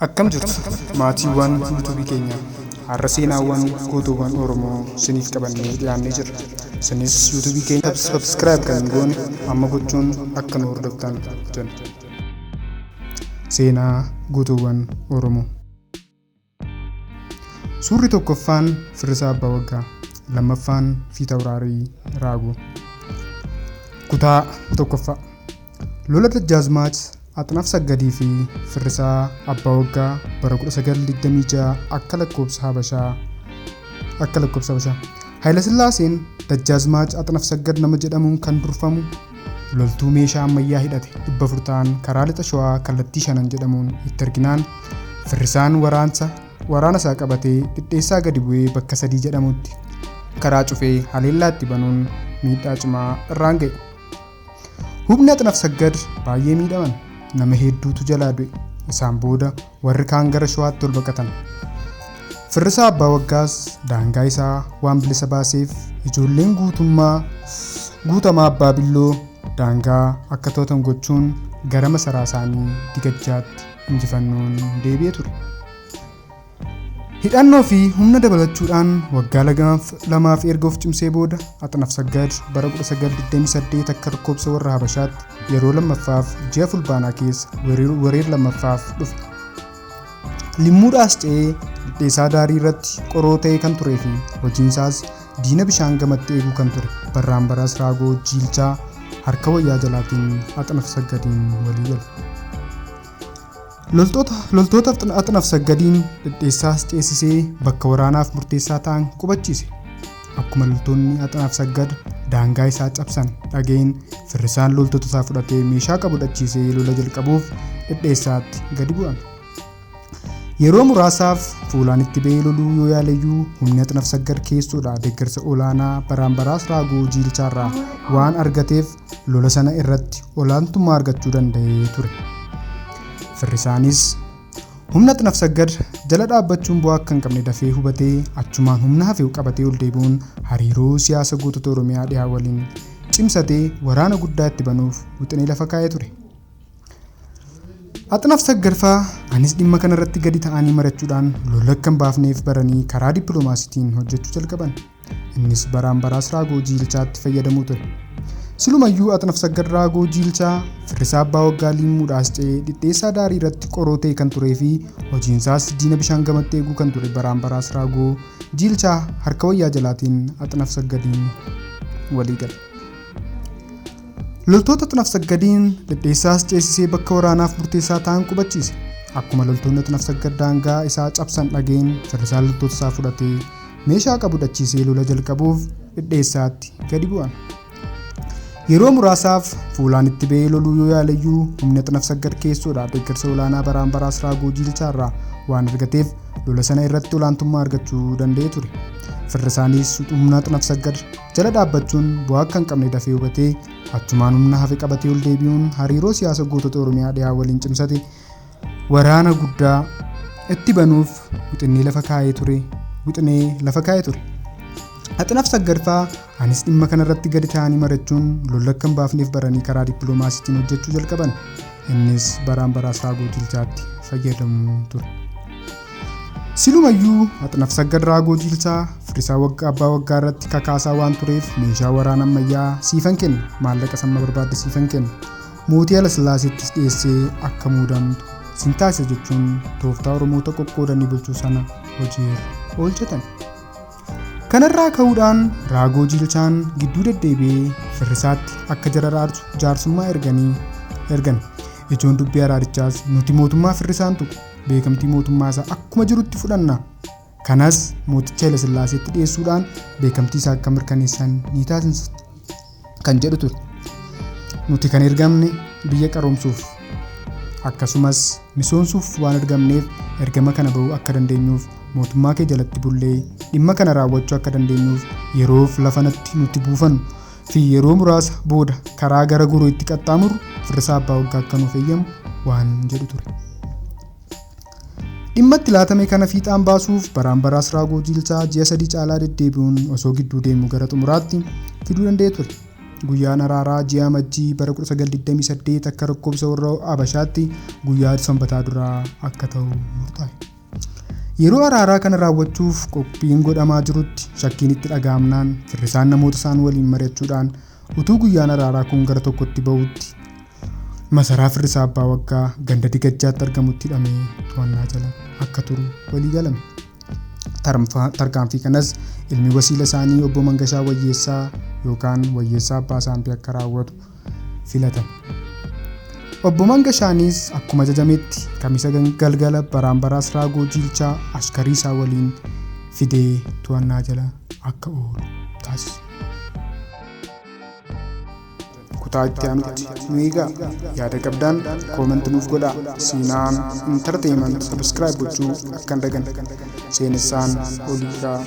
Akkam jirtu maatiiwwan yuutuubii keenya har'a seenaawwan gootoowwan Oromoo isiniif qabannee dhiyaannee jirra. Isinis yuutuubii keenya sabskiraayib kan hin goone amma gochuun akka nu hordoftan jenna. Seenaa gootoowwan Oromoo. Suurri tokkoffaan Firrisaa Abbaa Waggaa, lammaffaan Fiitawuraarii Raagoo. Kutaa tokkoffaa. Lola Dajjaazmaach Axnaaf Saggadii fi Firrisaa Abbaa Waggaa bara 1926 akka lakkoobsa Habashaa. Haayila Sillaaseen Dajjaazmaach Axnaaf Saggad nama jedhamuun kan durfamu loltuu meeshaa ammayyaa hidhate 400 ta'an karaa lixa Shawaa kallattii 5 jedhamuun itti arginaan Firrisaan waraana isaa qabatee dhidheessaa gadi bu'ee bakka 3 jedhamutti karaa cufee haleellaa itti banuun miidhaa cimaa irraan ga'e. Hubni Axnaaf Saggad baay'ee miidhaman. Nama hedduutu jalaa du'e. Isaan booda warri kaan gara Shawaatti ol baqatan. Firrisaa Abbaa Waggaas daangaa isaa waan bilisa baaseef ijoolleen guutamaa Abbaa Billoo daangaa akka to'atan gochuun gara masaraa isaanii Digajjaatti injifannoon deebi'ee ture. Hidhannoo fi humna dabalachuudhaan waggaa lamaaf erga of cimsee booda Axnaaf Saggad bara 1928 akka lakkoobsa warra Habashaatti yeroo lammaffaaf ji'a fulbaanaa keessa weerara lammaffaaf dhufe. Limmuudhaas ce'ee dhidheessaa daarii irratti qoroo ta'ee kan turee fi hojiin isaas diina bishaan gamatti eeguu kan ture. Barraan baraas Raagoo Jiilchaa harka wayyaa jalaatiin Axnaaf Saggadiin walii gale. Loltoota Axnaaf Saggadiin dhidheessaas ceesisee bakka waraanaaf murteessaa ta'an qubachiise. Akkuma loltoonni Axnaaf Saggad daangaa isaa cabsan dhageen Firrisaan loltoota isaa fudhatee meeshaa qabu dhachiisee lola jalqabuuf dhidheessaatti gadi bu'an. Yeroo muraasaaf fuulaan itti ba'ee loluu yoo yaaleyyuu humni Axnaaf Saggad keessoodhaa deeggarsa olaanaa baraan baraas Raagoo Jiilchaarraa waan argateef lola sana irratti olaantummaa argachuu danda'ee ture. Firrisaanis humna Axnaaf Saggad jala dhaabbachuun bu'aa akka hin qabne dafee hubatee achumaan humna hafee qabatee ol deebi'uun hariiroo siyaasa gootota Oromiyaa dhiyaa waliin cimsatee waraana guddaa itti banuuf wixinee lafa kaa'ee ture. Axnaaf Saggad fa'aa anis dhimma kanarratti gadi ta'anii marachuudhaan lola akka hin baafneef baranii karaa dippiloomaasiitiin hojjechuu jalqaban. Innis baraan baraas Raagoo Jiilchaatti fayyadamuu ture. Silumayyuu Axnaaf Saggad Raagoo Jiilchaa Firrisaa Abbaa Waggaa limmuudhaas ce'ee dhidheessaa daarii irratti qoroo ta'e kan turee fi hojiinsaas diina bishaan gamatti eeguu kan ture baraan baraas Raagoo Jiilchaa harka wayyaa jalaatiin Axnaaf Saggadiin walii gale. Loltoota Axnaaf Saggadiin dhidheessaas ceesisee bakka waraanaaf murteessaa ta'an qubachiise. Akkuma loltoonni Axnaaf Saggad daangaa isaa cabsan dhageen Firrisaan loltoota isaa fudhatee meeshaa qabu dhachiisee lola jalqabuuf dhidheessaatti gadi bu'an. Yeroo muraasaaf fuulaan itti ba'ee loluu yoo yaaleyyuu humni Axnaaf Saggad keessoodhaa deeggarsa olaanaa baraan baraas Raagoo Jiilchaarraa waan argateef lola sana irratti olaantummaa argachuu danda'ee ture. Firrisaanis humna Axnaaf Saggad jala dhaabbachuun bu'aa akka hin qabne dafee hubatee achumaan humna hafe qabatee ol deebi'uun hariiroo siyaasa gootota Oromiyaa dhiyaa waliin cimsate waraana guddaa itti banuuf wixinee lafa kaa'ee ture. Axnaaf Saggad fa'aa anis dhimma kanarratti gadi ta'anii marachuun lola akka hin baafneef baranii karaa dippiloomaasiitiin hojjechuu jalqaban. Innis baraan baraas Raagoo Jiilchaatti fayyadamuu ture. Silumayyuu Axnaaf Saggad Raagoo Jiilchaa Firrisaa Abbaa Waggaa irratti kakaasaa waan tureef meeshaa waraana ammayyaa siifan kenna, maallaqa samma barbaadde siifan kenna. Mootii Haayila Sillaaseettis dhiyeessee akka muudamtu sin taasisa jechuun tooftaa Oromoota qoqqoodanii bulchuu sana hojiirra oolchatan. Kanarraa ka'uudhaan Raagoo Jiilchaan gidduu deddeebi'ee Firrisaatti akka jararaarsu jaarsummaa ergan. Ijoon dubbii araarichaas nuti mootummaa Firrisaan tuqu beekamtii mootummaa isaa akkuma jirutti fudhanna. Kanas mooticha Haayila Sillaaseetti dhiyeessuudhaan beekamtii isaa akka mirkaneessan ni taasisa kan jedhu ture. Nuti kan ergamne biyya qaroomsuuf akkasumas misoomsuuf waan ergamneef ergama kana bahuu akka dandeenyuuf mootummaa kee jalatti bullee dhimma kana raawwachuu akka dandeenyuuf yeroof lafa nuti buufannu fi yeroo muraasa booda karaa gara goroo itti qaxxaamurru Firrisaa Abbaa Waggaa akka nuuf eeyyamu waan jedhu ture. Dhimma itti laatame kana fiixaan baasuuf baraan baraas Raagoo Jiilchaa ji'a 3 caalaa deddeebi'uun osoo gidduu deemu gara xumuraatti fiduu danda'ee ture. Guyyaan araaraa ji'a Amajjii bara 1928 akka lakkoofsa warra Habashaatti guyyaa Sanbataa duraa akka ta'u murtaa'e. Yeroo araaraa kana raawwachuuf qophiin godhamaa jirutti shakkiin itti dhaga'amnaan firrisaan namoota isaan waliin mari'achuudhaan utuu guyyaan araaraa kun gara tokkotti ba'utti masaraa firrisaa abbaa waggaa ganda digajjaatti argamutti hidhamee to'annaa jala akka turu walii galame. Tarkaanfii kanas ilmi wasiila isaanii obbo Mangashaa Wayyeessaa yookaan Wayyeessaa Abbaa Saambii akka raawwatu filatame. Obbo Mangashaanis akkuma ajajametti kamisa galgala baraambaraas raagoo jiilchaa ashkarii isaa waliin fidee to'annaa jala akka oolu taasise. Kutaa itti aanutti nu eegaa. Yaada qabdaan koomentii nuuf godhaa. Siinaan Entertainment subscribe gochuu akka hin daganne. Seenessaan Oliiqaa